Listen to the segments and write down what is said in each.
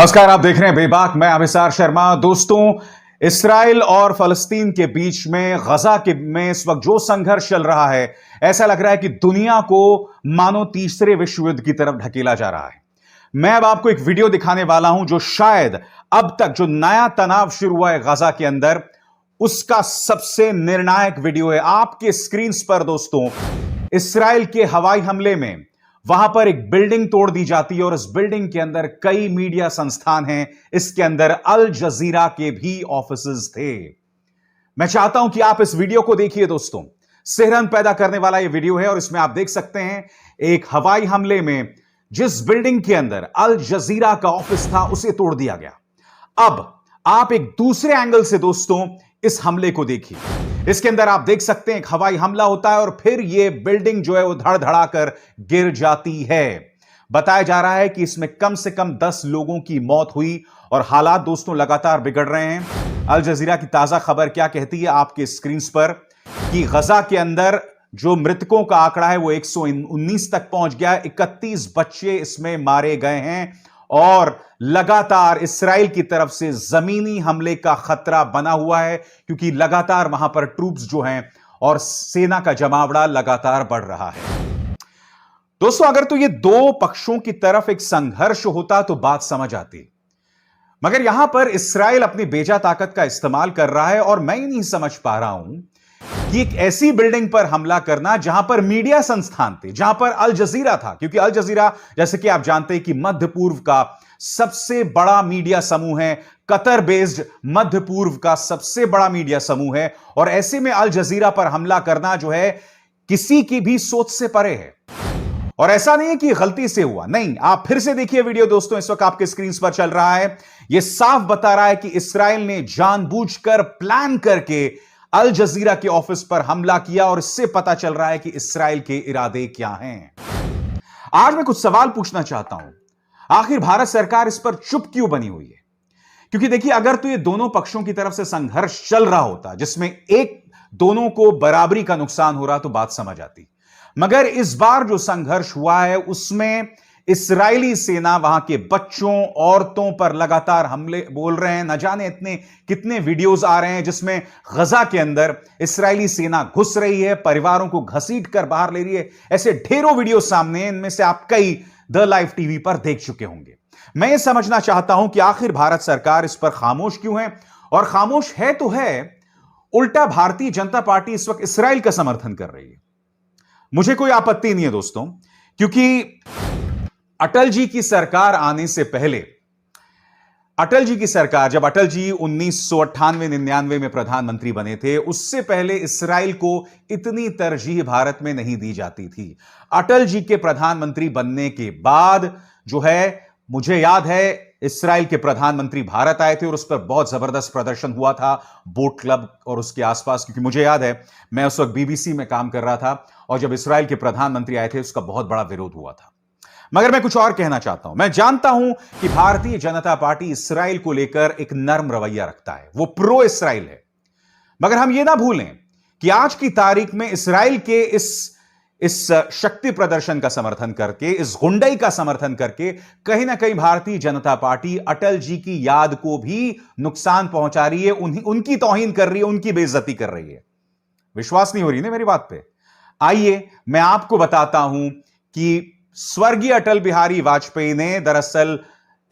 नमस्कार, आप देख रहे हैं बेबाक। मैं अभिसार शर्मा। दोस्तों, इस्राइल और फलस्तीन के बीच में गजा के में इस वक्त जो संघर्ष चल रहा है, ऐसा लग रहा है कि दुनिया को मानो तीसरे विश्व युद्ध की तरफ ढकेला जा रहा है। मैं अब आपको एक वीडियो दिखाने वाला हूं जो शायद अब तक जो नया तनाव शुरू हुआ है गजा के अंदर, उसका सबसे निर्णायक वीडियो है। आपके स्क्रीन पर दोस्तों, इस्राइल के हवाई हमले में वहां पर एक बिल्डिंग तोड़ दी जाती है और इस बिल्डिंग के अंदर कई मीडिया संस्थान हैं। इसके अंदर अल जजीरा के भी ऑफिसेज थे। मैं चाहता हूं कि आप इस वीडियो को देखिए दोस्तों। सिहरन पैदा करने वाला यह वीडियो है और इसमें आप देख सकते हैं एक हवाई हमले में जिस बिल्डिंग के अंदर अल जजीरा का ऑफिस था, उसे तोड़ दिया गया। अब आप एक दूसरे एंगल से दोस्तों इस हमले को देखिए। इसके अंदर आप देख सकते हैं एक हवाई हमला होता है और फिर यह बिल्डिंग जो है वो धड़धड़ाकर गिर जाती है। बताया जा रहा है कि इसमें कम से कम 10 लोगों की मौत हुई और हालात दोस्तों लगातार बिगड़ रहे हैं। अल जजीरा की ताजा खबर क्या कहती है आपके स्क्रीन पर कि गजा के अंदर जो मृतकों का आंकड़ा है वो 119 तक पहुंच गया। 31 बच्चे इसमें मारे गए हैं और लगातार इस्राइल की तरफ से जमीनी हमले का खतरा बना हुआ है, क्योंकि लगातार वहां पर ट्रूप्स जो हैं और सेना का जमावड़ा लगातार बढ़ रहा है। दोस्तों, अगर तो ये दो पक्षों की तरफ एक संघर्ष होता तो बात समझ आती, मगर यहां पर इस्राइल अपनी बेजा ताकत का इस्तेमाल कर रहा है और मैं ही नहीं समझ पा रहा हूं कि एक ऐसी बिल्डिंग पर हमला करना जहां पर मीडिया संस्थान थे, जहां पर अल जजीरा था, क्योंकि अल जजीरा जैसे कि आप जानते हैं कि मध्य पूर्व का सबसे बड़ा मीडिया समूह है, कतर बेस्ड मध्य पूर्व का सबसे बड़ा मीडिया समूह है, और ऐसे में अल जजीरा पर हमला करना जो है किसी की भी सोच से परे है। और ऐसा नहीं है कि गलती से हुआ, नहीं। आप फिर से देखिए वीडियो दोस्तों, इस वक्त आपके स्क्रीन पर चल रहा है। यह साफ बता रहा है कि इस्राइल ने जानबूझकर प्लान करके अल जजीरा के ऑफिस पर हमला किया और इससे पता चल रहा है कि इस्राइल के इरादे क्या हैं। आज मैं कुछ सवाल पूछना चाहता हूं, आखिर भारत सरकार इस पर चुप क्यों बनी हुई है? क्योंकि देखिए, अगर तो ये दोनों पक्षों की तरफ से संघर्ष चल रहा होता जिसमें एक दोनों को बराबरी का नुकसान हो रहा तो बात समझ आती, मगर इस बार जो संघर्ष हुआ है उसमें इस्राएली सेना वहां के बच्चों औरतों पर लगातार हमले बोल रहे हैं। न जाने इतने कितने वीडियोस आ रहे हैं जिसमें गजा के अंदर इस्राएली सेना घुस रही है, परिवारों को घसीट कर बाहर ले रही है। ऐसे ढेरों वीडियो सामने हैं, इनमें से आप कई द लाइव टीवी पर देख चुके होंगे। मैं ये समझना चाहता हूं कि आखिर भारत सरकार इस पर खामोश क्यों है, और खामोश है तो है, उल्टा भारतीय जनता पार्टी इस वक्त इस्राएल का समर्थन कर रही है। मुझे कोई आपत्ति नहीं है दोस्तों, क्योंकि अटल जी की सरकार आने से पहले, अटल जी की सरकार जब अटल जी 1998-99 में प्रधानमंत्री बने थे, उससे पहले इस्राइल को इतनी तरजीह भारत में नहीं दी जाती थी। अटल जी के प्रधानमंत्री बनने के बाद जो है, मुझे याद है इस्राइल के प्रधानमंत्री भारत आए थे और उस पर बहुत जबरदस्त प्रदर्शन हुआ था बोट क्लब और उसके आसपास, क्योंकि मुझे याद है मैं उस वक्त बीबीसी में काम कर रहा था और जब इस्राइल के प्रधानमंत्री आए थे उसका बहुत बड़ा विरोध हुआ था। मगर मैं कुछ और कहना चाहता हूं। मैं जानता हूं कि भारतीय जनता पार्टी इस्राइल को लेकर एक नर्म रवैया रखता है, वो प्रो इस्राइल है, मगर हम ये ना भूलें कि आज की तारीख में इस्राइल के इस शक्ति प्रदर्शन का समर्थन करके, इस गुंडई का समर्थन करके कहीं ना कहीं भारतीय जनता पार्टी अटल जी की याद को भी नुकसान पहुंचा रही है, उनकी तौहीन कर रही है, उनकी बेइज्जती कर रही है। विश्वास नहीं हो रही ना मेरी बात पे? आइए मैं आपको बताता हूं कि स्वर्गीय अटल बिहारी वाजपेयी ने दरअसल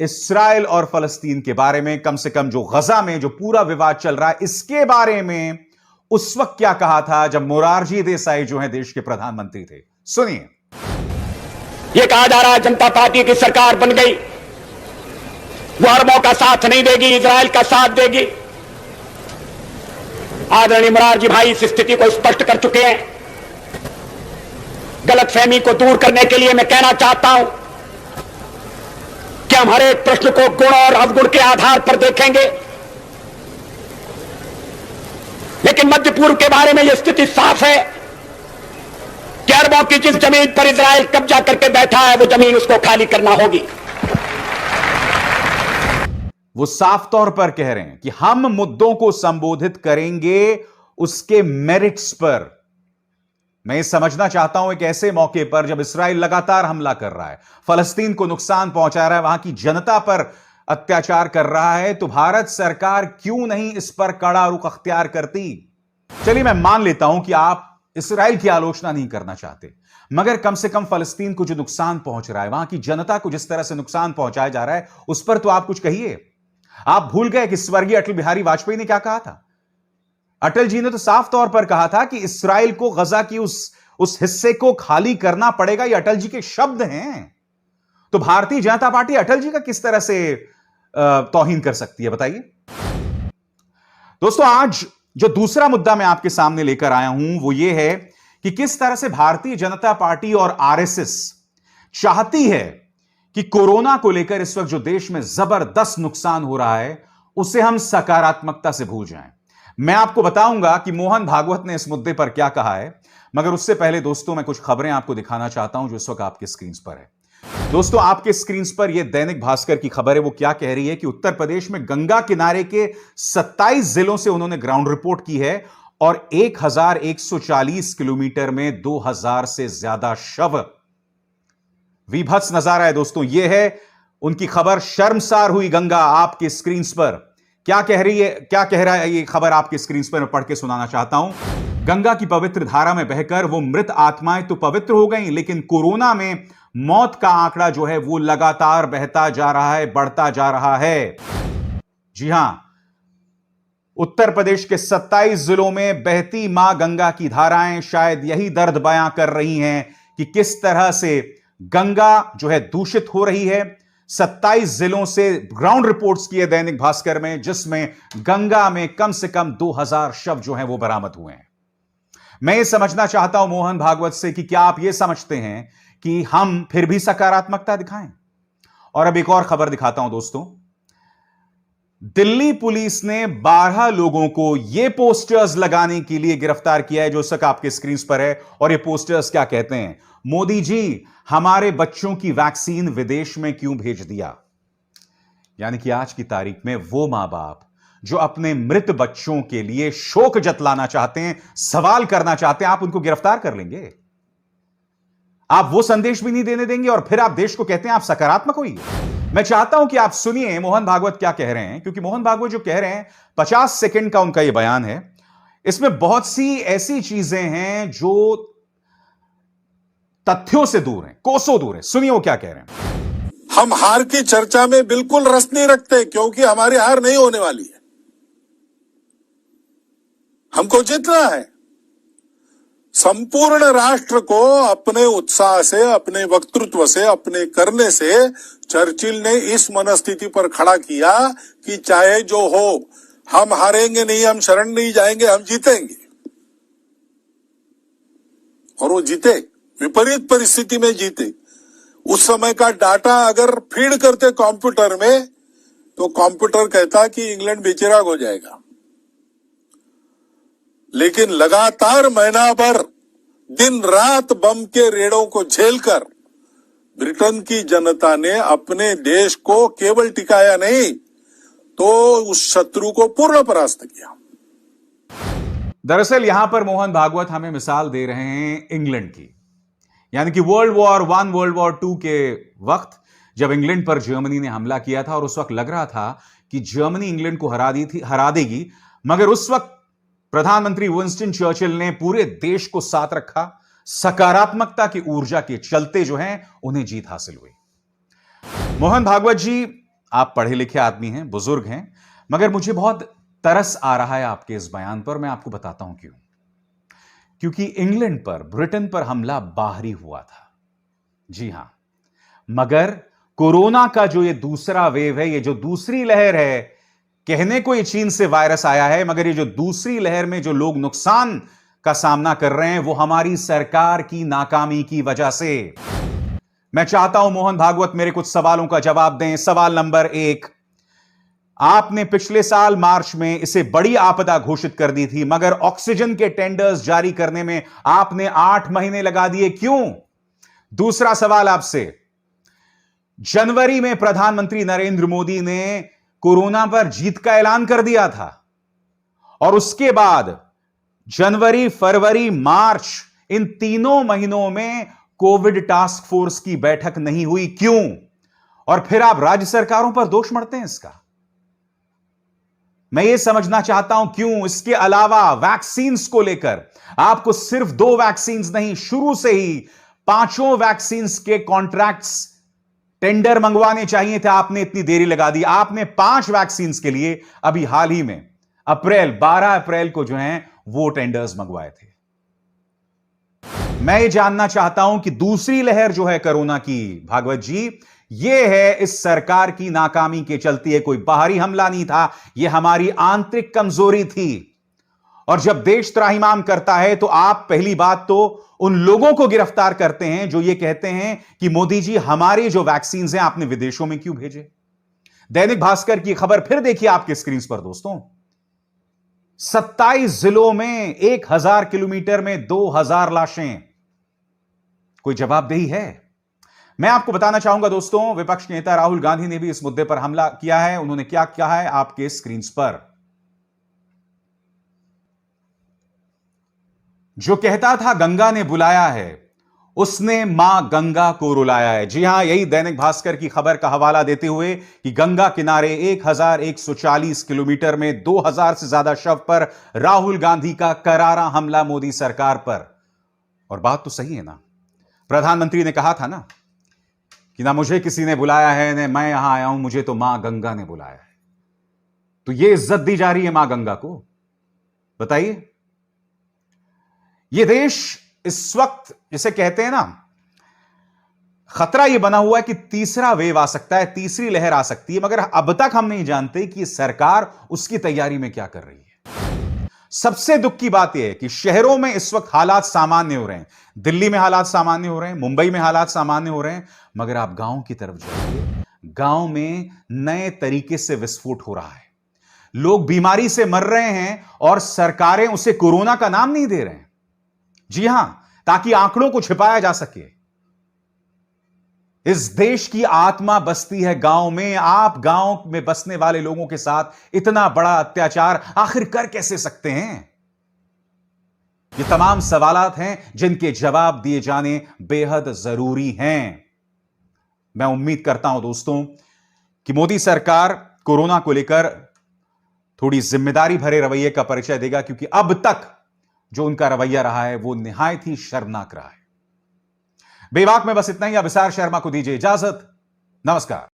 इस्राइल और फलस्तीन के बारे में, कम से कम जो गजा में जो पूरा विवाद चल रहा है इसके बारे में उस वक्त क्या कहा था जब मोरारजी देसाई जो है देश के प्रधानमंत्री थे। सुनिए। यह कहा जा रहा है जनता पार्टी की सरकार बन गई, वो अरबों का साथ नहीं देगी, इजराइल का साथ देगी। आदरणीय मोरारजी भाई इस स्थिति को स्पष्ट कर चुके हैं। गलतफहमी को दूर करने के लिए मैं कहना चाहता हूं कि हम हर एक प्रश्न को गुण और अवगुण के आधार पर देखेंगे, लेकिन मध्य पूर्व के बारे में यह स्थिति साफ है कि अरबों की जिस जमीन पर इजराइल कब्जा करके बैठा है वो जमीन उसको खाली करना होगी। वो साफ तौर पर कह रहे हैं कि हम मुद्दों को संबोधित करेंगे उसके मेरिट्स पर। मैं ये समझना चाहता हूं एक ऐसे मौके पर जब इस्राइल लगातार हमला कर रहा है, फलस्तीन को नुकसान पहुंचा रहा है, वहां की जनता पर अत्याचार कर रहा है तो भारत सरकार क्यों नहीं इस पर कड़ा रुख अख्तियार करती? चलिए मैं मान लेता हूं कि आप इस्राएल की आलोचना नहीं करना चाहते, मगर कम से कम फलस्तीन को जो नुकसान पहुंच रहा है, वहां की जनता को जिस तरह से नुकसान पहुंचाया जा रहा है, उस पर तो आप कुछ कहिए। आप भूल गए कि स्वर्गीय अटल बिहारी वाजपेयी ने क्या कहा था? अटल जी ने तो साफ तौर पर कहा था कि इस्राएल को गजा की उस हिस्से को खाली करना पड़ेगा। ये अटल जी के शब्द हैं। तो भारतीय जनता पार्टी अटल जी का किस तरह से तौहीन कर सकती है, बताइए। दोस्तों, आज जो दूसरा मुद्दा मैं आपके सामने लेकर आया हूं वो ये है कि किस तरह से भारतीय जनता पार्टी और आरएसएस चाहती है कि कोरोना को लेकर इस वक्त जो देश में जबरदस्त नुकसान हो रहा है उसे हम सकारात्मकता से भूल जाएं। मैं आपको बताऊंगा कि मोहन भागवत ने इस मुद्दे पर क्या कहा है, मगर उससे पहले दोस्तों मैं कुछ खबरें आपको दिखाना चाहता हूं जो इस वक्त आपके स्क्रीन पर है। दोस्तों, आपके स्क्रीन पर यह दैनिक भास्कर की खबर है। वो क्या कह रही है कि उत्तर प्रदेश में गंगा किनारे के 27 जिलों से उन्होंने ग्राउंड रिपोर्ट की है और 1140 किलोमीटर में 2000 से ज्यादा शव। विभत्स नजारा है दोस्तों, यह है उनकी खबर। शर्मसार हुई गंगा, आपके स्क्रीन पर क्या कह रही है, क्या कह रहा है ये खबर आपके स्क्रीन पर मैं पढ़ के सुनाना चाहता हूं। गंगा की पवित्र धारा में बहकर वो मृत आत्माएं तो पवित्र हो गई, लेकिन कोरोना में मौत का आंकड़ा जो है वो लगातार बहता जा रहा है, बढ़ता जा रहा है। जी हां, उत्तर प्रदेश के 27 जिलों में बहती मां गंगा की धाराएं शायद यही दर्द बयां कर रही हैं कि किस तरह से गंगा जो है दूषित हो रही है। 27 जिलों से ग्राउंड रिपोर्ट्स किए दैनिक भास्कर में, जिसमें गंगा में कम से कम 2000 शव जो हैं वो बरामद हुए हैं। मैं ये समझना चाहता हूं मोहन भागवत से कि क्या आप ये समझते हैं कि हम फिर भी सकारात्मकता दिखाएं? और अब एक और खबर दिखाता हूं दोस्तों। दिल्ली पुलिस ने 12 लोगों को ये पोस्टर्स लगाने के लिए गिरफ्तार किया है जो सक आपके स्क्रीन पर है। और ये पोस्टर्स क्या कहते हैं? मोदी जी, हमारे बच्चों की वैक्सीन विदेश में क्यों भेज दिया? यानी कि आज की तारीख में वो मां बाप जो अपने मृत बच्चों के लिए शोक जतलाना चाहते हैं, सवाल करना चाहते हैं, आप उनको गिरफ्तार कर लेंगे? आप वो संदेश भी नहीं देने देंगे और फिर आप देश को कहते हैं आप सकारात्मक होइए। मैं चाहता हूं कि आप सुनिए मोहन भागवत क्या कह रहे हैं, क्योंकि मोहन भागवत जो कह रहे हैं 50 सेकंड का उनका यह बयान है। इसमें बहुत सी ऐसी चीजें हैं जो तथ्यों से दूर हैं, कोसों दूर हैं। सुनिए वो क्या कह रहे हैं। हम हार की चर्चा में बिल्कुल रस नहीं रखते, क्योंकि हमारी हार नहीं होने वाली है। हमको जीतना है। संपूर्ण राष्ट्र को अपने उत्साह से, अपने वक्तृत्व से, अपने करने से चर्चिल ने इस मनस्थिति पर खड़ा किया कि चाहे जो हो, हम हारेंगे नहीं, हम शरण नहीं जाएंगे, हम जीतेंगे। और वो जीते, विपरीत परिस्थिति में जीते। उस समय का डाटा अगर फीड करते कंप्यूटर में तो कंप्यूटर कहता कि इंग्लैंड बेचिराग हो जाएगा। लेकिन लगातार महीना भर दिन रात बम के रेड़ों को झेलकर ब्रिटेन की जनता ने अपने देश को केवल टिकाया नहीं तो उस शत्रु को पूर्ण परास्त किया। दरअसल यहां पर मोहन भागवत हमें मिसाल दे रहे हैं इंग्लैंड की, यानी कि वर्ल्ड वॉर 1, वर्ल्ड वॉर 2 के वक्त जब इंग्लैंड पर जर्मनी ने हमला किया था और उस वक्त लग रहा था कि जर्मनी इंग्लैंड को हरा देगी, मगर उस वक्त प्रधानमंत्री विंस्टन चर्चिल ने पूरे देश को साथ रखा। सकारात्मकता की ऊर्जा के चलते जो है उन्हें जीत हासिल हुई। मोहन भागवत जी, आप पढ़े लिखे आदमी हैं, बुजुर्ग हैं, मगर मुझे बहुत तरस आ रहा है आपके इस बयान पर। मैं आपको बताता हूं क्यों। क्योंकि इंग्लैंड पर, ब्रिटेन पर हमला बाहरी हुआ था, जी हां, मगर कोरोना का जो ये दूसरा वेव है, ये जो दूसरी लहर है, कहने को ये चीन से वायरस आया है, मगर ये जो दूसरी लहर में जो लोग नुकसान का सामना कर रहे हैं वो हमारी सरकार की नाकामी की वजह से। मैं चाहता हूं मोहन भागवत मेरे कुछ सवालों का जवाब दें। सवाल नंबर 1, आपने पिछले साल मार्च में इसे बड़ी आपदा घोषित कर दी थी, मगर ऑक्सीजन के टेंडर्स जारी करने में आपने 8 महीने लगा दिए, क्यों? दूसरा सवाल आपसे, जनवरी में प्रधानमंत्री नरेंद्र मोदी ने कोरोना पर जीत का ऐलान कर दिया था और उसके बाद जनवरी, फरवरी, मार्च, इन तीनों महीनों में कोविड टास्क फोर्स की बैठक नहीं हुई, क्यों? और फिर आप राज्य सरकारों पर दोष मढ़ते हैं इसका। मैं यह समझना चाहता हूं क्यों इसके अलावा वैक्सीन्स को लेकर आपको सिर्फ 2 वैक्सीन्स नहीं, शुरू से ही 5 वैक्सीन्स के कॉन्ट्रैक्ट्स टेंडर मंगवाने चाहिए थे। आपने इतनी देरी लगा दी। आपने 5 वैक्सीन्स के लिए अभी हाल ही में 12 अप्रैल को जो है वो टेंडर्स मंगवाए थे। मैं ये जानना चाहता हूं कि दूसरी लहर जो है कोरोना की, भागवत जी, ये है इस सरकार की नाकामी के चलती है। कोई बाहरी हमला नहीं था, यह हमारी आंतरिक कमजोरी थी। और जब देश त्राहिमाम करता है तो आप पहली बात तो उन लोगों को गिरफ्तार करते हैं जो ये कहते हैं कि मोदी जी हमारे जो वैक्सीन हैं आपने विदेशों में क्यों भेजे। दैनिक भास्कर की खबर फिर देखिए आपके स्क्रीन पर दोस्तों। 27 जिलों में 1000 किलोमीटर में 2000 लाशें। कोई जवाबदेही है? मैं आपको बताना चाहूंगा दोस्तों, विपक्ष नेता राहुल गांधी ने भी इस मुद्दे पर हमला किया है। उन्होंने क्या कहा है आपके स्क्रीन पर। जो कहता था गंगा ने बुलाया है, उसने मां गंगा को रुलाया है। जी हां, यही दैनिक भास्कर की खबर का हवाला देते हुए कि गंगा किनारे 1140 किलोमीटर में 2000 से ज्यादा शव पर राहुल गांधी का करारा हमला मोदी सरकार पर। और बात तो सही है ना, प्रधानमंत्री ने कहा था ना कि ना मुझे किसी ने बुलाया है ना मैं यहां आया हूं, मुझे तो मां गंगा ने बुलाया है। तो यह इज्जत दी जा रही है मां गंगा को? बताइए। यह देश इस वक्त जिसे कहते हैं ना, खतरा यह बना हुआ है कि तीसरा वेव आ सकता है, तीसरी लहर आ सकती है, मगर अब तक हम नहीं जानते कि सरकार उसकी तैयारी में क्या कर रही है। सबसे दुख की बात यह है कि शहरों में इस वक्त हालात सामान्य हो रहे हैं, दिल्ली में हालात सामान्य हो रहे हैं, मुंबई में हालात सामान्य हो रहे हैं, मगर आप गांव की तरफ जाइए, गांव में नए तरीके से विस्फोट हो रहा है। लोग बीमारी से मर रहे हैं और सरकारें उसे कोरोना का नाम नहीं दे रहे हैं। जी हां, ताकि आंकड़ों को छिपाया जा सके। इस देश की आत्मा बसती है गांव में। आप गांव में बसने वाले लोगों के साथ इतना बड़ा अत्याचार आखिर कर कैसे सकते हैं? ये तमाम सवालात हैं जिनके जवाब दिए जाने बेहद जरूरी हैं। मैं उम्मीद करता हूं दोस्तों कि मोदी सरकार कोरोना को लेकर थोड़ी जिम्मेदारी भरे रवैये का परिचय देगा, क्योंकि अब तक जो उनका रवैया रहा है वो निहायत ही शर्मनाक रहा है। बेबाक में बस इतना ही। अब विशाल शर्मा को दीजिए इजाजत। नमस्कार।